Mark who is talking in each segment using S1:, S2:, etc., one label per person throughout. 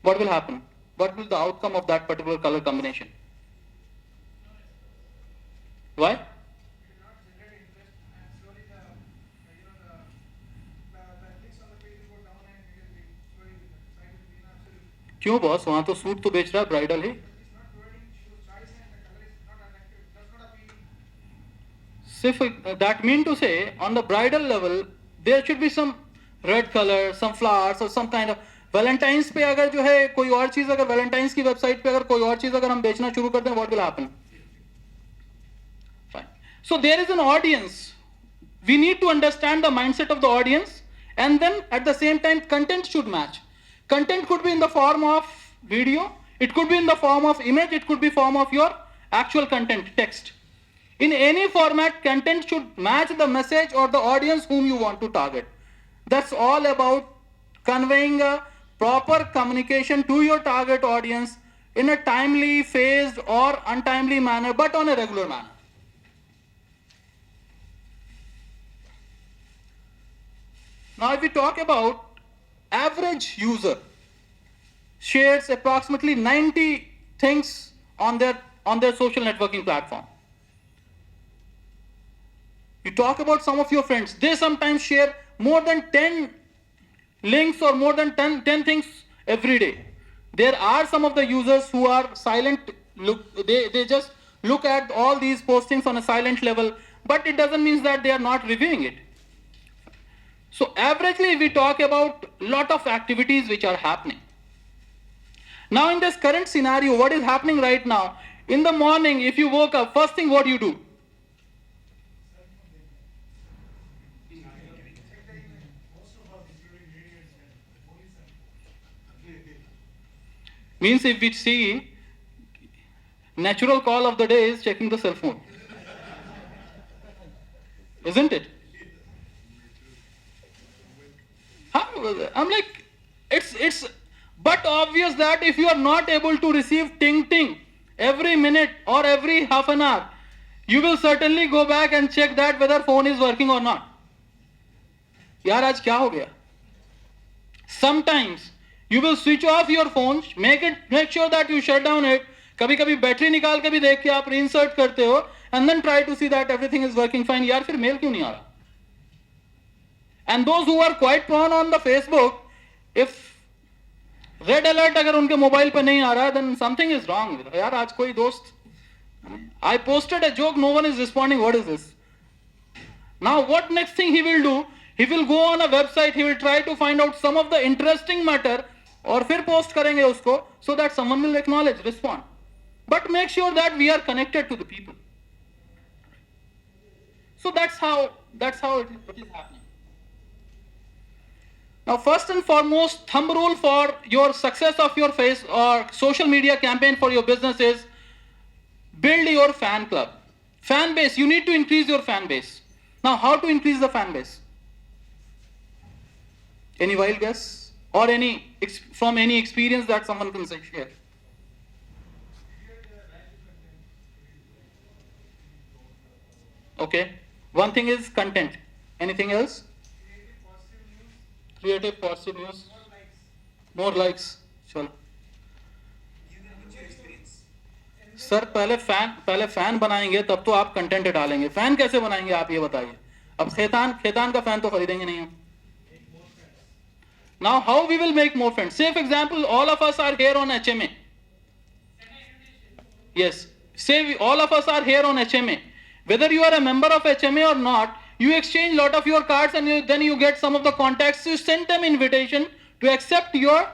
S1: what will happen? What will the outcome of that particular color combination? Why? क्यों boss, वहां तो suit तो बेच रहा है bridal he. If that mean to say on the bridal level there should be some red color, some flowers or some kind of Valentine's पे अगर जो है कोई और चीज, अगर Valentine's की वेबसाइट पे अगर कोई और चीज अगर हम बेचना शुरू कर दें, what will happen? Fine. So there is an audience. We need to understand the mindset of the audience, and then at the same time content should match. Content could be in the form of video, it could be in the form of image, it could be form of your actual content, text. In any format, content should match the message or the audience whom you want to target. That's all about conveying a proper communication to your target audience in a timely, phased or untimely manner, but on a regular manner. Now if we talk about average user shares approximately 90 things on their social networking platform. You talk about some of your friends, they sometimes share more than 10 links or more than 10 things every day. There are some of the users who are silent, they just look at all these postings on a silent level, but it doesn't mean that they are not reviewing it. So averagely we talk about lot of activities which are happening. Now in this current scenario, what is happening right now? In the morning, if you woke up, first thing what do you do? Means if we see, natural call of the day is checking the cell phone. Isn't it? I'm like, it's but obvious that if you are not able to receive ting ting every minute or every half an hour, you will certainly go back and check that whether phone is working or not. यार आज क्या हो गया? Sometimes you will switch off your phone, make sure that you shut down it. कभी कभी battery निकाल के भी देख के आप reinsert करते हो, and then try to see that everything is working fine. यार फिर मेल क्यों नहीं आ रहा? And those who are quite prone on the Facebook, if red alert अगर उनके मोबाइल पे नहीं आ रहा, then something is wrong. यार आज कोई दोस्त, I posted a joke, no one is responding. What is this? Now what next thing he will do? He will go on a website, he will try to find out some of the interesting matter और फिर post करेंगे उसको, so that someone will acknowledge, respond. But make sure that we are connected to the people. So that's how it is happening. Now first and foremost, thumb rule for your success of your face or social media campaign for your business is build your fan club. Fan base, you need to increase your fan base. Now how to increase the fan base? Any wild guess? Or from any experience that someone can share? Okay. One thing is content. Anything else? Creative, positive news. More likes. चलो. Sir पहले fan बनाएंगे तब तो आप content डालेंगे. Fan कैसे बनाएंगे आप ये बताइए. अब खेतान का फैन तो खरीदेंगे नहीं हम. Now how we will make more friends? Say for example, all of us are here on HMA. Yes. Say all of us are here on HMA. Whether you are a member of HMA or not, you exchange lot of your cards and then you get some of the contacts. You send them invitation to accept your,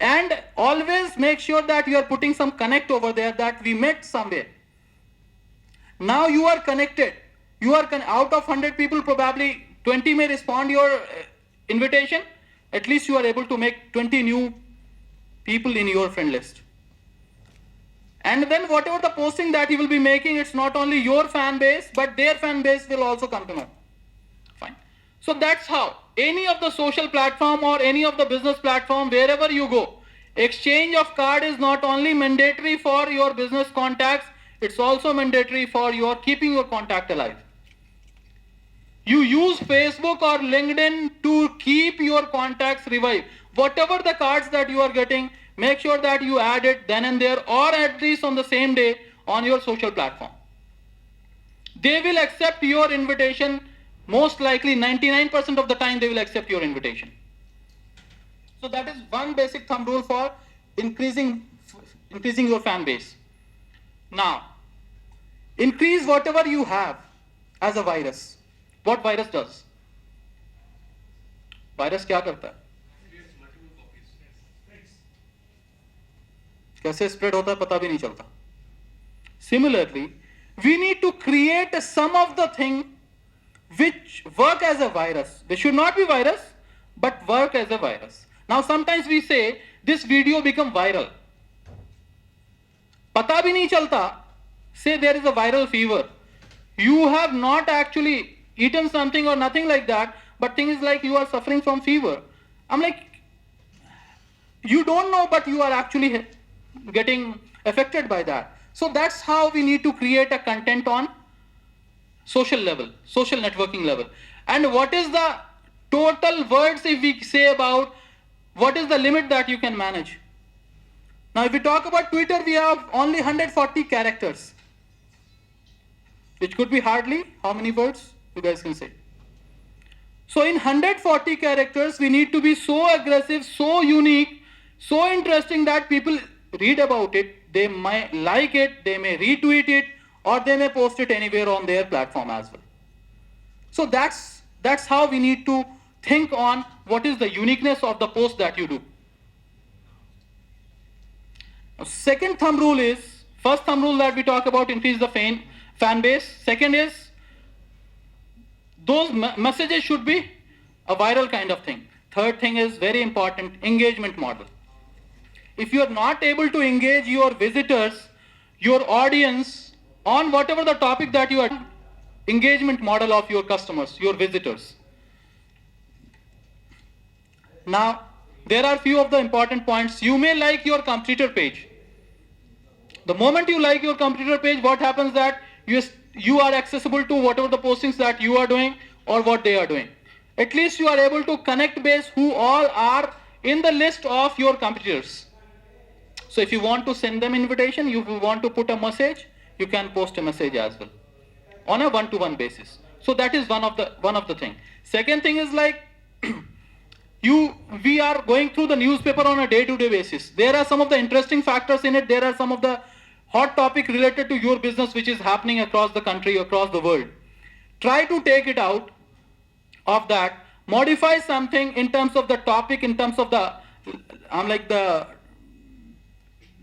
S1: and always make sure that you are putting some connect over there that we met somewhere. Now you are connected. You are out of 100 people, probably 20 may respond your invitation. At least you are able to make 20 new people in your friend list. And then whatever the posting that you will be making, it's not only your fan base, but their fan base will also come to know. Fine. So that's how any of the social platform or any of the business platform, wherever you go, exchange of card is not only mandatory for your business contacts, it's also mandatory for your keeping your contact alive. You use Facebook or LinkedIn to keep your contacts revived. Whatever the cards that you are getting, make sure that you add it then and there, or at least on the same day on your social platform. They will accept your invitation. Most likely 99% of the time they will accept your invitation. So that is one basic thumb rule for increasing your fan base. Now, increase whatever you have as a virus. What virus does? Virus क्या करता है? कैसे spread होता है पता भी नहीं चलता. Similarly, we need to create some of the thing which work as a virus. They should not be virus, but work as a virus. Now sometimes we say this video become viral. पता भी नहीं चलता. Say there is a viral fever. You have not actually eaten something or nothing like that, but thing is like you are suffering from fever. I'm like, you don't know, but you are actually getting affected by that. So that's how we need to create a content on social level, social networking level. And what is the total words if we say about what is the limit that you can manage? Now if we talk about Twitter, we have only 140 characters, which could be hardly, how many words you guys can say? So in 140 characters, we need to be so aggressive, so unique, so interesting that people read about it, they might like it, they may retweet it, or they may post it anywhere on their platform as well. So that's how we need to think on what is the uniqueness of the post that you do. Now, second thumb rule is, first thumb rule that we talk about, increase the fan base. Second is, those messages should be a viral kind of thing. Third thing is very important, engagement model. If you are not able to engage your visitors, your audience on whatever the topic that you are, engagement model of your customers, your visitors. Now, there are few of the important points. You may like your competitor page. The moment you like your competitor page, what happens that you are accessible to whatever the postings that you are doing or what they are doing. At least you are able to connect base who all are in the list of your competitors. So if you want to send them invitation, if you want to put a message, you can post a message as well on a one-to-one basis. So that is one of the thing. Second thing is like we are going through the newspaper on a day-to-day basis. There are some of the interesting factors in it. There are some of the hot topic related to your business which is happening across the country, across the world. Try to take it out of that. Modify something in terms of the topic, in terms of the the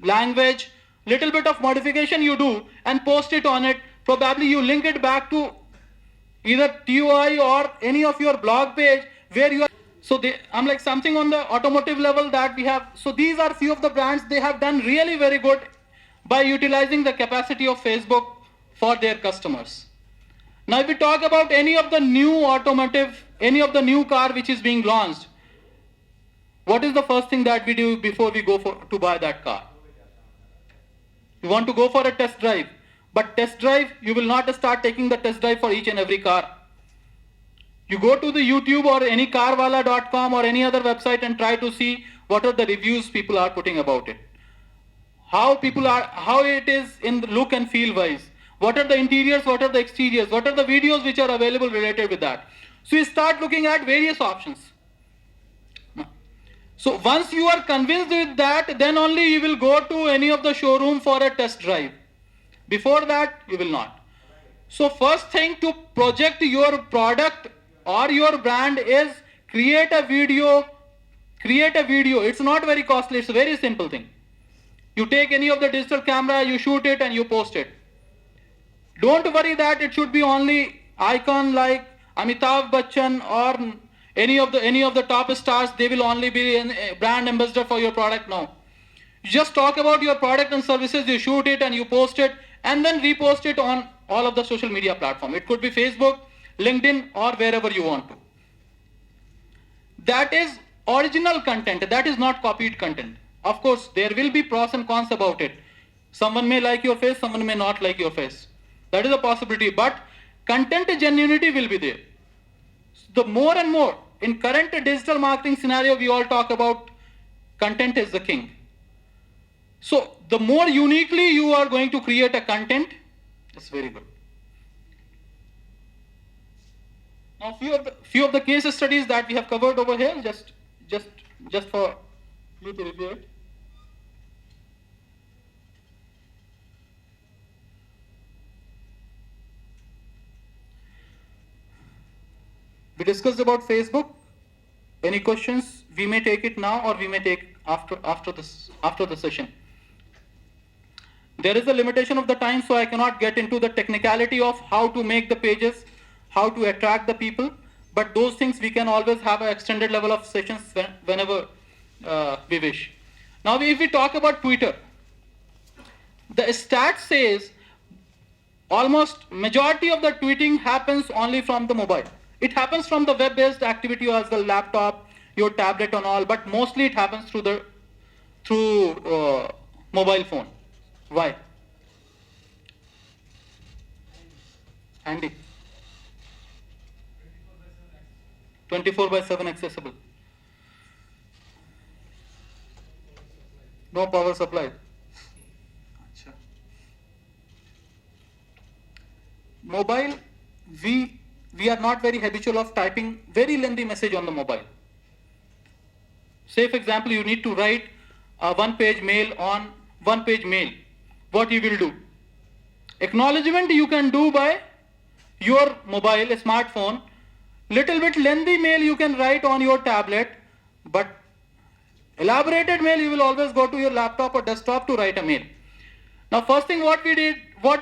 S1: language, little bit of modification you do and post it on it. Probably you link it back to either TOI or any of your blog page where you are. So something on the automotive level that we have. So these are few of the brands, they have done really very good by utilizing the capacity of Facebook for their customers. Now if we talk about any of the new automotive, any of the new car which is being launched, what is the first thing that we do before we go to buy that car? You want to go for a test drive, but test drive, you will not start taking the test drive for each and every car. You go to the YouTube or any carwala.com or any other website and try to see what are the reviews people are putting about it. How it is in the look and feel wise. What are the interiors, what are the exteriors, what are the videos which are available related with that. So you start looking at various options. So once you are convinced with that, then only you will go to any of the showroom for a test drive. Before that, you will not. So first thing to project your product or your brand is create a video. It's not very costly, it's a very simple thing. You take any of the digital camera, you shoot it and you post it. Don't worry that it should be only icon like Amitabh Bachchan or any of the top stars, they will only be a brand ambassador for your product. No. You just talk about your product and services, you shoot it and you post it and then repost it on all of the social media platform. It could be Facebook, LinkedIn or wherever you want to. That is original content, that is not copied content. Of course, there will be pros and cons about it. Someone may like your face, someone may not like your face. That is a possibility, but content genuinity will be there. the more and more, in current digital marketing scenario, we all talk about content is the king. So the more uniquely you are going to create a content, it's very good. Now few of the case studies that we have covered over here, just for me to review it. We discussed about Facebook. Any questions? We may take it now, or we may take after the session. There is a limitation of the time, so I cannot get into the technicality of how to make the pages, how to attract the people. But those things we can always have an extended level of sessions whenever we wish. Now, if we talk about Twitter, the stat says almost majority of the tweeting happens only from the mobile. It happens from the web-based activity as the laptop, your tablet and all, but mostly it happens through mobile phone. Why? Handy. 24/7 accessible. No power supply. Mobile, we are not very habitual of typing very lengthy message on the mobile. Say for example, you need to write a one-page mail on one-page mail. What you will do? Acknowledgement you can do by your mobile, a smartphone. Little bit lengthy mail you can write on your tablet, but elaborated mail you will always go to your laptop or desktop to write a mail. Now, first thing what we did, what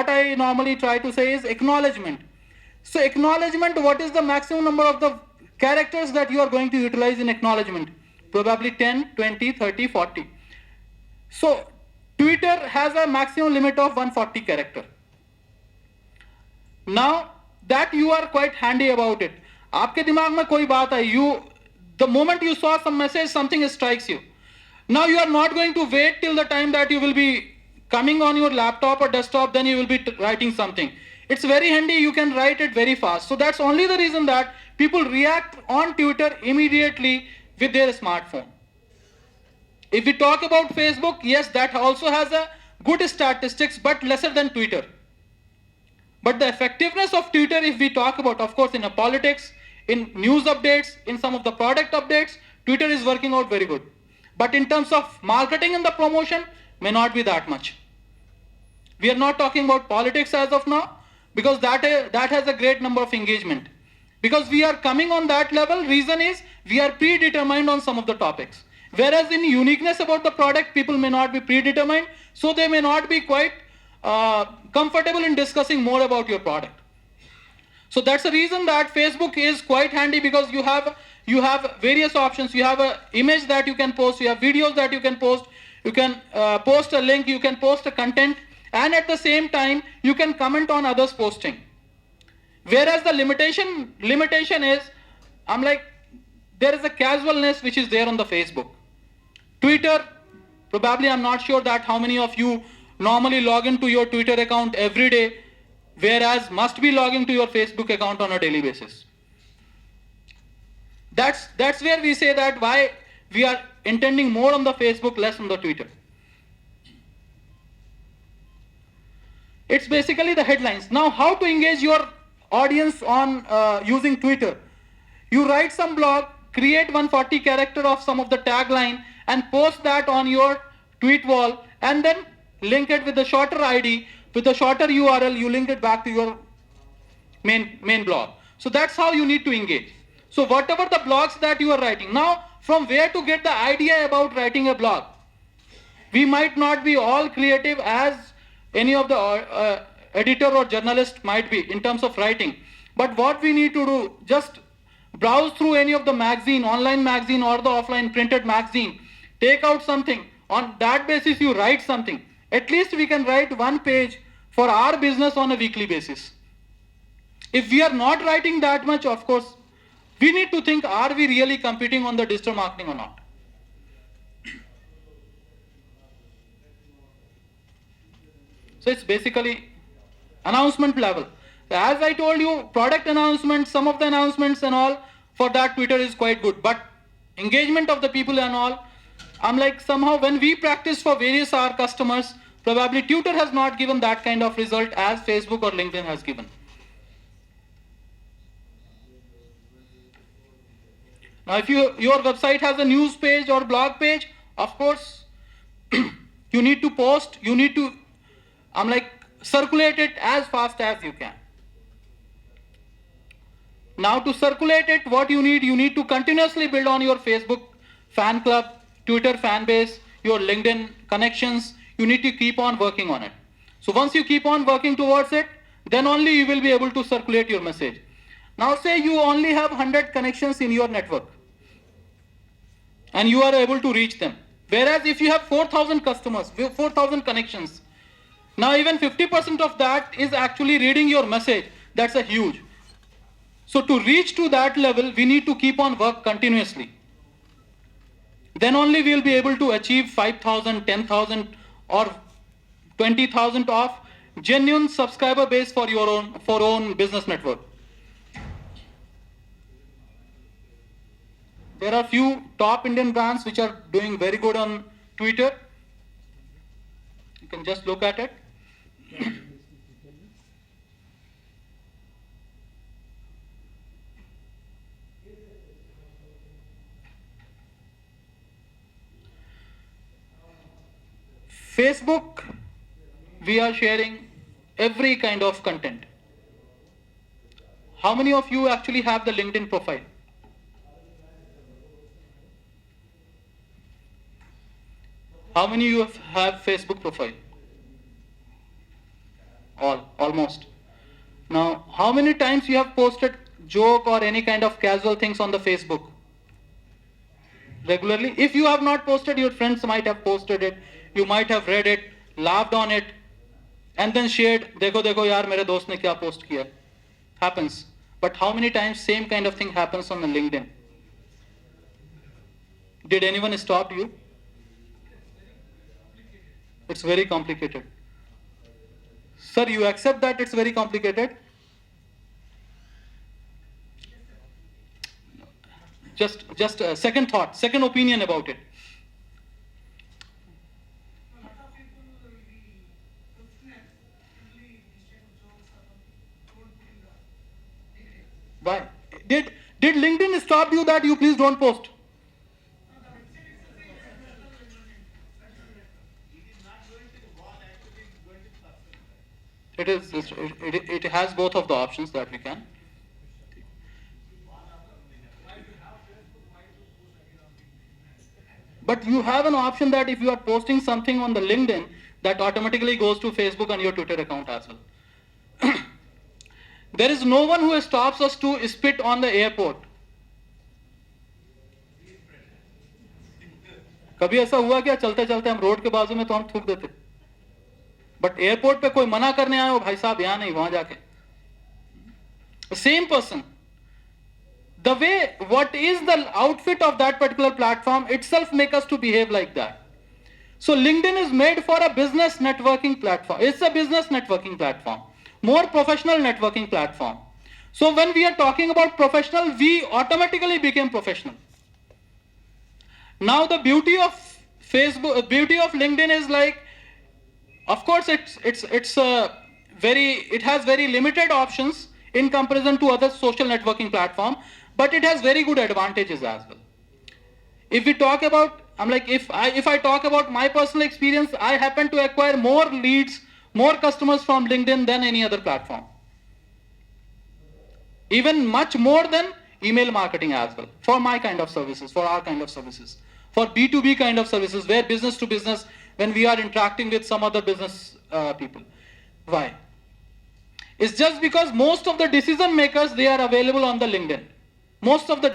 S1: I normally try to say is acknowledgement. So acknowledgement, what is the maximum number of the characters that you are going to utilize in acknowledgement? Probably 10, 20, 30, 40. So Twitter has a maximum limit of 140 character. Now that you are quite handy about it. आपके दिमाग में कोई बात आई, the moment you saw some message, something strikes you. Now you are not going to wait till the time that you will be coming on your laptop or desktop, then you will be writing something. It's very handy, you can write it very fast. So that's only the reason that people react on Twitter immediately with their smartphone. If we talk about Facebook, yes, that also has a good statistics, but lesser than Twitter. But the effectiveness of Twitter, if we talk about, of course, in a politics, in news updates, in some of the product updates, Twitter is working out very good. But in terms of marketing and the promotion, may not be that much. We are not talking about politics as of now, because that has a great number of engagement. Because we are coming on that level, reason is we are predetermined on some of the topics. Whereas in uniqueness about the product, people may not be predetermined, so they may not be quite comfortable in discussing more about your product. So that's the reason that Facebook is quite handy, because you have various options. You have an image that you can post, you have videos that you can post, you can post a link, you can post a content, and at the same time you can comment on others posting. Whereas the limitation is, there is a casualness which is there on the Facebook. Twitter, probably I'm not sure that how many of you normally log into your Twitter account every day, whereas must be logging to your Facebook account on a daily basis. That's where we say that why we are intending more on the Facebook, less on the Twitter. It's basically the headlines. Now, how to engage your audience on using Twitter? You write some blog, create 140 character of some of the tagline and post that on your tweet wall, and then link it with the shorter ID, with the shorter URL, you link it back to your main blog. So that's how you need to engage. So whatever the blogs that you are writing, now from where to get the idea about writing a blog? We might not be all creative as any of the editor or journalist might be in terms of writing. But what we need to do, just browse through any of the magazine, online magazine or the offline printed magazine, take out something, on that basis you write something. At least we can write one page for our business on a weekly basis. If we are not writing that much, of course, we need to think, are we really competing on the digital marketing or not? So it's basically announcement level. As I told you, product announcements, some of the announcements and all, for that Twitter is quite good. But engagement of the people and all, I'm like, somehow when we practice for various our customers, probably Twitter has not given that kind of result as Facebook or LinkedIn has given. Now, if your website has a news page or blog page, of course, you need to post, you need to, circulate it as fast as you can. Now, to circulate it, what you need to continuously build on your Facebook fan club, Twitter fan base, your LinkedIn connections. You need to keep on working on it. So once you keep on working towards it, then only you will be able to circulate your message. Now, say you only have 100 connections in your network and you are able to reach them. Whereas if you have 4,000 customers, 4,000 connections, now even 50% of that is actually reading your message. That's a huge. So to reach to that level, we need to keep on work continuously. Then only we will be able to achieve 5,000, 10,000 or 20,000 of genuine subscriber base for your own business network. There are few top Indian brands which are doing very good on Twitter. You can just look at it. Facebook, we are sharing every kind of content. How many of you actually have the LinkedIn profile? How many of you have Facebook profile? All, almost. Now, how many times you have posted joke or any kind of casual things on the Facebook? Regularly. If you have not posted, your friends might have posted it. You might have read it, laughed on it, and then shared. Dekho yaar, mere dost ne kya post kiya. Happens. But how many times same kind of thing happens on the LinkedIn? Did anyone stop you? It's very complicated. Sir, you accept that it's very complicated? Just a second thought, second opinion about it. Why? Did LinkedIn stop you that you please don't post? It has both of the options that we can. But you have an option that if you are posting something on the LinkedIn, that automatically goes to Facebook and your Twitter account as well. There is no one who stops us to spit on the airport. कभी ऐसा हुआ क्या चलते चलते हम road के बाजू में तो हम थूक देते, बट एयरपोर्ट पे कोई मना करने आया हो भाई साहब यहाँ नहीं वहां जाके. Same person. The way what is the outfit of that particular platform itself make us to behave like that. So LinkedIn is made for a business networking platform. It's a business networking platform, more professional networking platform. So when we are talking about professional, we automatically became professional. Now the beauty of Facebook, beauty of LinkedIn is like, of course it has very limited options in comparison to other social networking platform, but it has very good advantages as well. If we talk about, if I talk about my personal experience, I happen to acquire more leads, more customers from LinkedIn than any other platform. Even much more than email marketing as well, for my kind of services, for our kind of services, for B2B kind of services, where business to business, when we are interacting with some other business people. Why? It's just because most of the decision makers, they are available on the LinkedIn. Most of the